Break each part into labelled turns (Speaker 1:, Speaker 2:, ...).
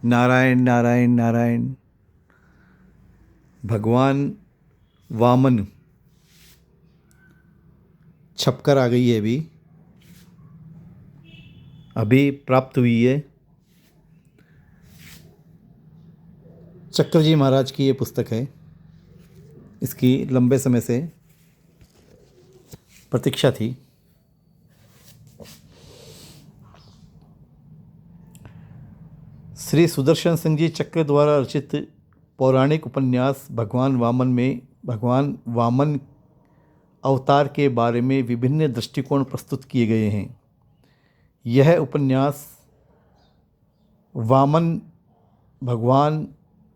Speaker 1: नारायण नारायण नारायण। भगवान वामन छपकर आ गई है, अभी प्राप्त हुई है। चक्रजी महाराज की ये पुस्तक है। इसकी लंबे समय से प्रतीक्षा थी। श्री सुदर्शन सिंह जी चक्र द्वारा रचित पौराणिक उपन्यास भगवान वामन में भगवान वामन अवतार के बारे में विभिन्न दृष्टिकोण प्रस्तुत किए गए हैं। यह उपन्यास वामन भगवान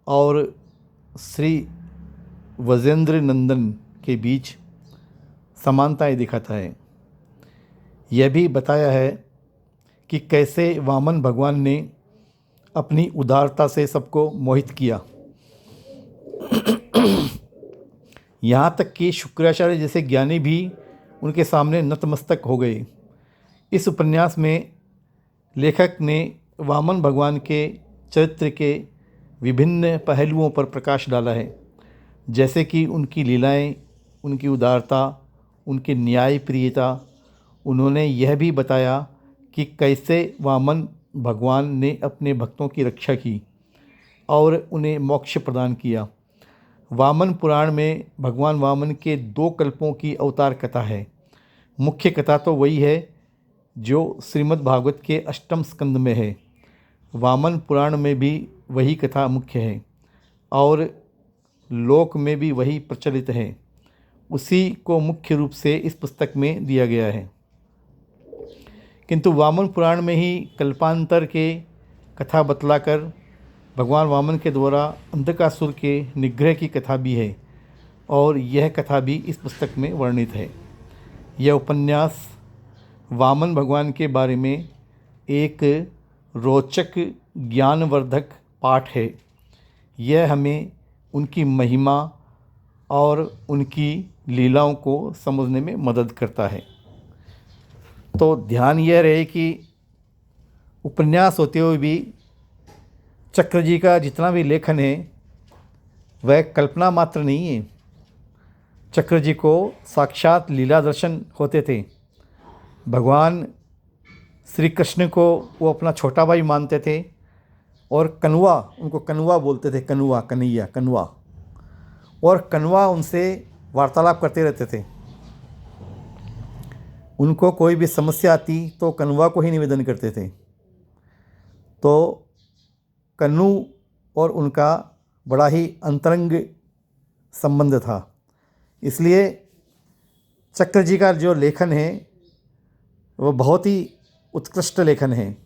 Speaker 1: और श्री वजेंद्र नंदन के बीच समानताएं दिखाता है। यह भी बताया है कि कैसे वामन भगवान ने अपनी उदारता से सबको मोहित किया। यहाँ तक कि शुक्राचार्य जैसे ज्ञानी भी उनके सामने नतमस्तक हो गए। इस उपन्यास में लेखक ने वामन भगवान के चरित्र के विभिन्न पहलुओं पर प्रकाश डाला है, जैसे कि उनकी लीलाएं, उनकी उदारता, उनकी न्यायप्रियता। उन्होंने यह भी बताया कि कैसे वामन भगवान ने अपने भक्तों की रक्षा की और उन्हें मोक्ष प्रदान किया। वामन पुराण में भगवान वामन के 2 कल्पों की अवतार कथा है। मुख्य कथा तो वही है जो श्रीमद् भागवत के 8वें स्कंद में है। वामन पुराण में भी वही कथा मुख्य है और लोक में भी वही प्रचलित है। उसी को मुख्य रूप से इस पुस्तक में दिया गया है। किंतु वामन पुराण में ही कल्पांतर के कथा बतलाकर भगवान वामन के द्वारा अंधकासुर के निग्रह की कथा भी है और यह कथा भी इस पुस्तक में वर्णित है। यह उपन्यास वामन भगवान के बारे में एक रोचक ज्ञानवर्धक पाठ है। यह हमें उनकी महिमा और उनकी लीलाओं को समझने में मदद करता है। तो ध्यान यह रहे कि उपन्यास होते हुए भी चक्र जी का जितना भी लेखन है वह कल्पना मात्र नहीं है। चक्र जी को साक्षात लीला दर्शन होते थे। भगवान श्री कृष्ण को वो अपना छोटा भाई मानते थे और कन्वा, उनको कन्वा बोलते थे, कन्वा, कन्हैया, कन्वा। और कन्वा उनसे वार्तालाप करते रहते थे। उनको कोई भी समस्या आती तो कन्वा को ही निवेदन करते थे। तो कन्नू और उनका बड़ा ही अंतरंग संबंध था। इसलिए चक्र जी का जो लेखन है वो बहुत ही उत्कृष्ट लेखन है।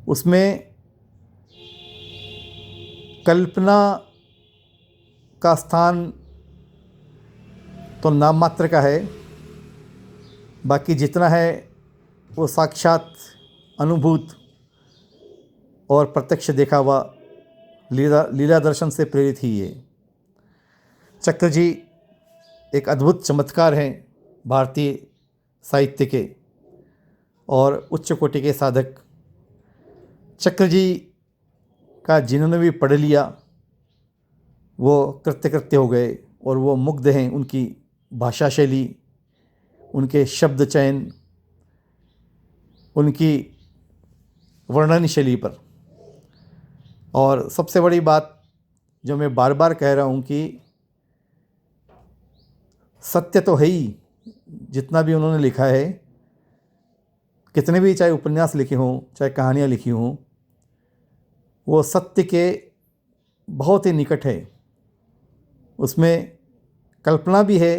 Speaker 1: उसमें कल्पना का स्थान तो नाम मात्र का है, बाकी जितना है वो साक्षात अनुभूत और प्रत्यक्ष देखा हुआ लीला दर्शन से प्रेरित ही है। चक्र जी एक अद्भुत चमत्कार हैं भारतीय साहित्य के और उच्च कोटि के साधक। चक्र जी का जिन्होंने भी पढ़ लिया वो कृत्य हो गए और वो मुग्ध हैं उनकी भाषा शैली, उनके शब्द चयन, उनकी वर्णन शैली पर। और सबसे बड़ी बात जो मैं बार बार कह रहा हूँ कि सत्य तो है ही, जितना भी उन्होंने लिखा है, कितने भी चाहे उपन्यास लिखे हों, चाहे कहानियाँ लिखी हों, वो सत्य के बहुत ही निकट है। उसमें कल्पना भी है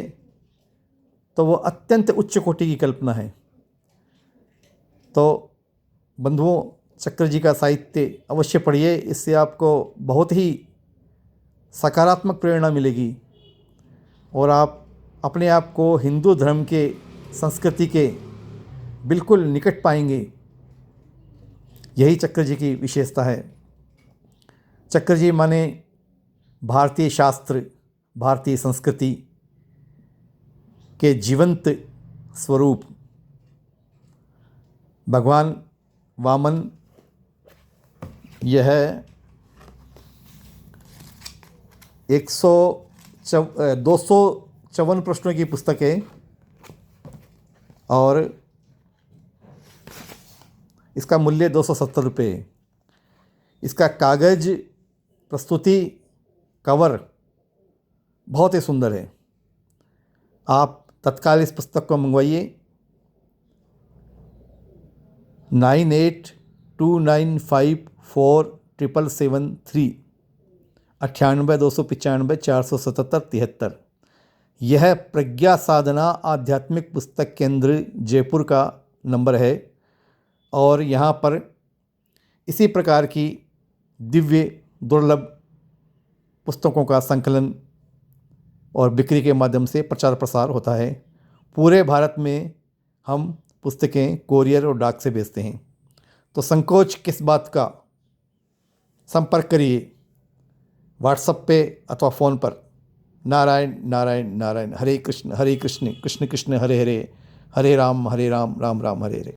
Speaker 1: तो वो अत्यंत उच्च कोटि की कल्पना है। तो बंधुओं, चक्र जी का साहित्य अवश्य पढ़िए। इससे आपको बहुत ही सकारात्मक प्रेरणा मिलेगी और आप अपने आप को हिंदू धर्म के, संस्कृति के बिल्कुल निकट पाएंगे। यही चक्र जी की विशेषता है। चक्र जी माने भारतीय शास्त्र, भारतीय संस्कृति के जीवंत स्वरूप। भगवान वामन यह 254 प्रश्नों की पुस्तक है और इसका मूल्य 270 रुपये है। इसका कागज़, प्रस्तुति, कवर बहुत ही सुंदर है। आप तत्काल इस पुस्तक को मंगवाइए। 9829547773 9829547773। यह प्रज्ञा साधना आध्यात्मिक पुस्तक केंद्र जयपुर का नंबर है और यहाँ पर इसी प्रकार की दिव्य दुर्लभ पुस्तकों का संकलन और बिक्री के माध्यम से प्रचार प्रसार होता है। पूरे भारत में हम पुस्तकें कोरियर और डाक से भेजते हैं। तो संकोच किस बात का, संपर्क करिए व्हाट्सएप पे अथवा फ़ोन पर। नारायण नारायण नारायण, हरे कृष्ण कृष्ण कृष्ण हरे हरे, हरे राम राम राम हरे हरे।